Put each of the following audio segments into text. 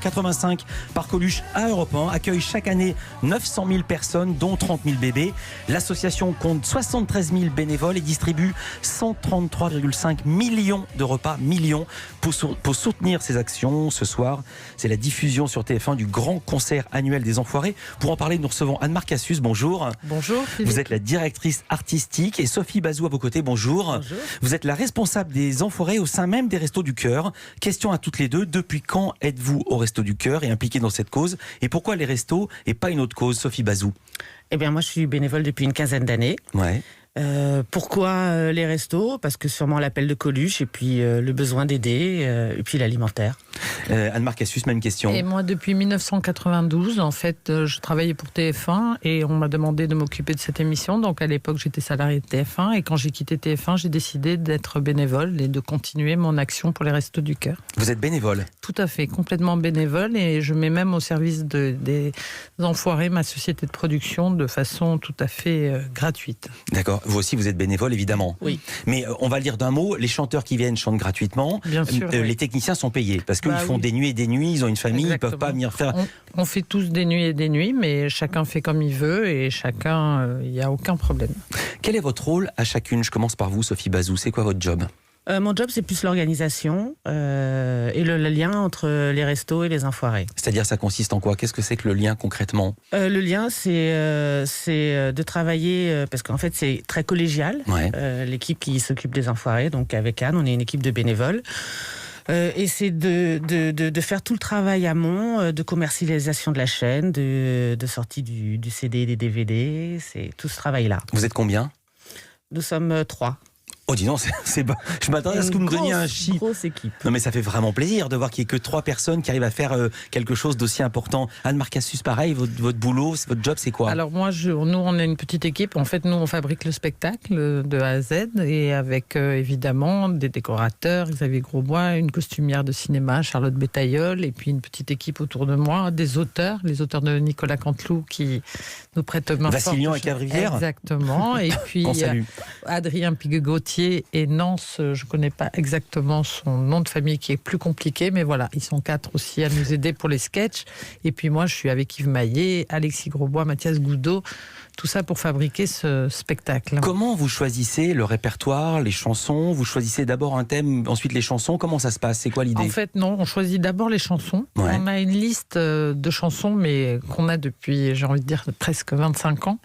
85 par Coluche à Europe 1 accueille chaque année 900 000 personnes, dont 30 000 bébés. L'association compte 73 000 bénévoles et distribue 133,5 millions de repas, pour soutenir ces actions. Ce soir, c'est la diffusion sur TF1 du grand concert annuel des Enfoirés. Pour en parler, nous recevons Anne-Marc Cassius. Bonjour. Bonjour Philippe. Vous êtes la directrice artistique et Sophie Bazou à vos côtés. Bonjour. Bonjour. Vous êtes la responsable des Enfoirés au sein même des Restos du Cœur. Question à toutes les deux, depuis quand êtes-vous au Restos du Cœur et impliquée dans cette cause? Et pourquoi les restos et pas une autre cause, Sophie Bazou? Eh bien, moi, je suis bénévole depuis une quinzaine d'années. Ouais. Pourquoi les restos? Parce que sûrement l'appel de Coluche et puis le besoin d'aider et puis l'alimentaire. Anne-Marc Cassius, même question. Et moi, depuis 1992, en fait, je travaillais pour TF1 et on m'a demandé de m'occuper de cette émission. Donc, à l'époque, j'étais salariée de TF1 et quand j'ai quitté TF1, j'ai décidé d'être bénévole et de continuer mon action pour les Restos du Cœur. Vous êtes bénévole? Tout à fait, complètement bénévole et je mets même au service des Enfoirés ma société de production de façon tout à fait gratuite. D'accord. Vous aussi, vous êtes bénévole, évidemment. Oui. Mais on va le dire d'un mot, les chanteurs qui viennent chantent gratuitement. Bien sûr, oui. Les techniciens sont payés parce qu'ils font des nuits et des nuits, ils ont une famille, Exactement. ils peuvent pas venir faire... On fait tous des nuits et des nuits, mais chacun fait comme il veut et chacun, il n'y a aucun problème. Quel est votre rôle à chacune? Je commence par vous, Sophie Bazou. C'est quoi votre job? Mon job, c'est plus l'organisation et le lien entre les restos et les Enfoirés. C'est-à-dire, ça consiste en quoi? Qu'est-ce que c'est que le lien concrètement? Le lien, c'est de travailler, parce qu'en fait, c'est très collégial. Ouais. L'équipe qui s'occupe des Enfoirés, donc avec Anne, on est une équipe de bénévoles. Et c'est de faire tout le travail amont, de commercialisation de la chaîne, de sortie du CD et des DVD, c'est tout ce travail-là. Vous êtes combien? Nous sommes 3. Oh, dis donc, c'est bas. Je m'attendais à ce que vous me donniez un chiffre. Grosse équipe. Non, mais ça fait vraiment plaisir de voir qu'il n'y ait que 3 personnes qui arrivent à faire quelque chose d'aussi important. Anne-Marc Cassius, pareil, votre boulot, votre job, c'est quoi? Alors moi, nous, on est une petite équipe. En fait, nous, on fabrique le spectacle de A à Z et avec évidemment des décorateurs, Xavier Grosbois, une costumière de cinéma, Charlotte Bétailleul, et puis une petite équipe autour de moi, des auteurs, les auteurs de Nicolas Canteloup qui nous prêtent main forte. Vassillion et Cavrivière. Exactement. Et puis Qu'on salue. Adrien Piguet-Gauthier et Nance, je ne connais pas exactement son nom de famille qui est plus compliqué, mais voilà, ils sont 4 aussi à nous aider pour les sketchs. Et puis moi, je suis avec Yves Maillet, Alexis Grosbois, Mathias Goudot, tout ça pour fabriquer ce spectacle. Comment vous choisissez le répertoire, les chansons? Vous choisissez d'abord un thème, ensuite les chansons. Comment ça se passe? C'est quoi l'idée? En fait, non, on choisit d'abord les chansons. Ouais. On a une liste de chansons, mais qu'on a depuis, j'ai envie de dire, presque 25 ans.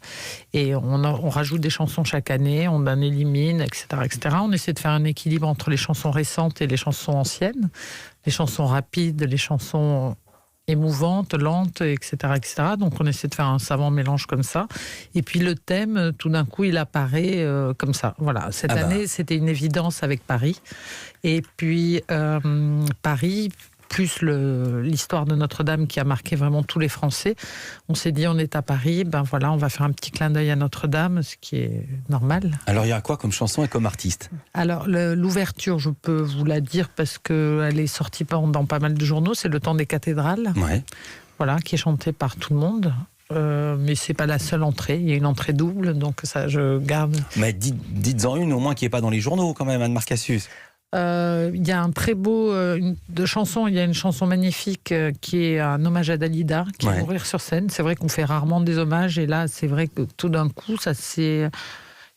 Et on rajoute des chansons chaque année, on en élimine, etc., etc. On essaie de faire un équilibre entre les chansons récentes et les chansons anciennes, les chansons rapides, les chansons émouvantes, lentes, etc., etc. Donc on essaie de faire un savant mélange comme ça. Et puis le thème, tout d'un coup, il apparaît comme ça. Voilà. Cette année, c'était une évidence avec Paris. Et puis Paris, plus l'histoire de Notre-Dame qui a marqué vraiment tous les Français. On s'est dit, on est à Paris, ben voilà, on va faire un petit clin d'œil à Notre-Dame, ce qui est normal. Alors il y a quoi comme chanson et comme artiste? Alors l'ouverture, je peux vous la dire parce qu'elle est sortie dans pas mal de journaux, c'est Le Temps des cathédrales, Ouais. voilà, qui est chantée par tout le monde. Mais c'est pas la seule entrée, il y a une entrée double, donc ça je garde. Mais dites-en une au moins qui n'est pas dans les journaux quand même, Anne-Marc Cassius. Il y a un très beau de chanson. Il y a une chanson magnifique qui est un hommage à Dalida, qui va mourir sur scène. C'est vrai qu'on fait rarement des hommages, et là, c'est vrai que tout d'un coup, il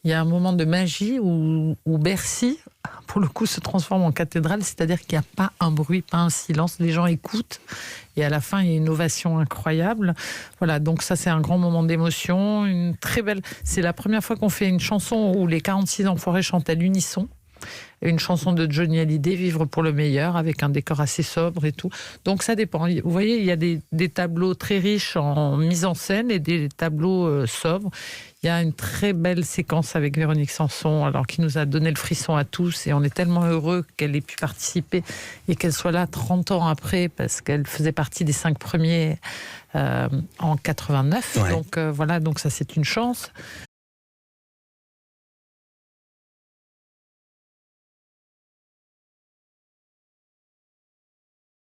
y a un moment de magie où Bercy, pour le coup, se transforme en cathédrale. C'est-à-dire qu'il n'y a pas un bruit, pas un silence. Les gens écoutent, et à la fin, il y a une ovation incroyable. Voilà, donc ça, c'est un grand moment d'émotion. Une très belle. C'est la première fois qu'on fait une chanson où les 46 Enfoirés chantent à l'unisson. Une chanson de Johnny Hallyday, Vivre pour le meilleur, avec un décor assez sobre et tout. Donc ça dépend. Vous voyez, il y a des tableaux très riches en mise en scène et des tableaux sobres. Il y a une très belle séquence avec Véronique Sanson, alors qui nous a donné le frisson à tous, et on est tellement heureux qu'elle ait pu participer et qu'elle soit là 30 ans après, parce qu'elle faisait partie des 5 premiers en 89. Ouais. Donc voilà, donc ça c'est une chance.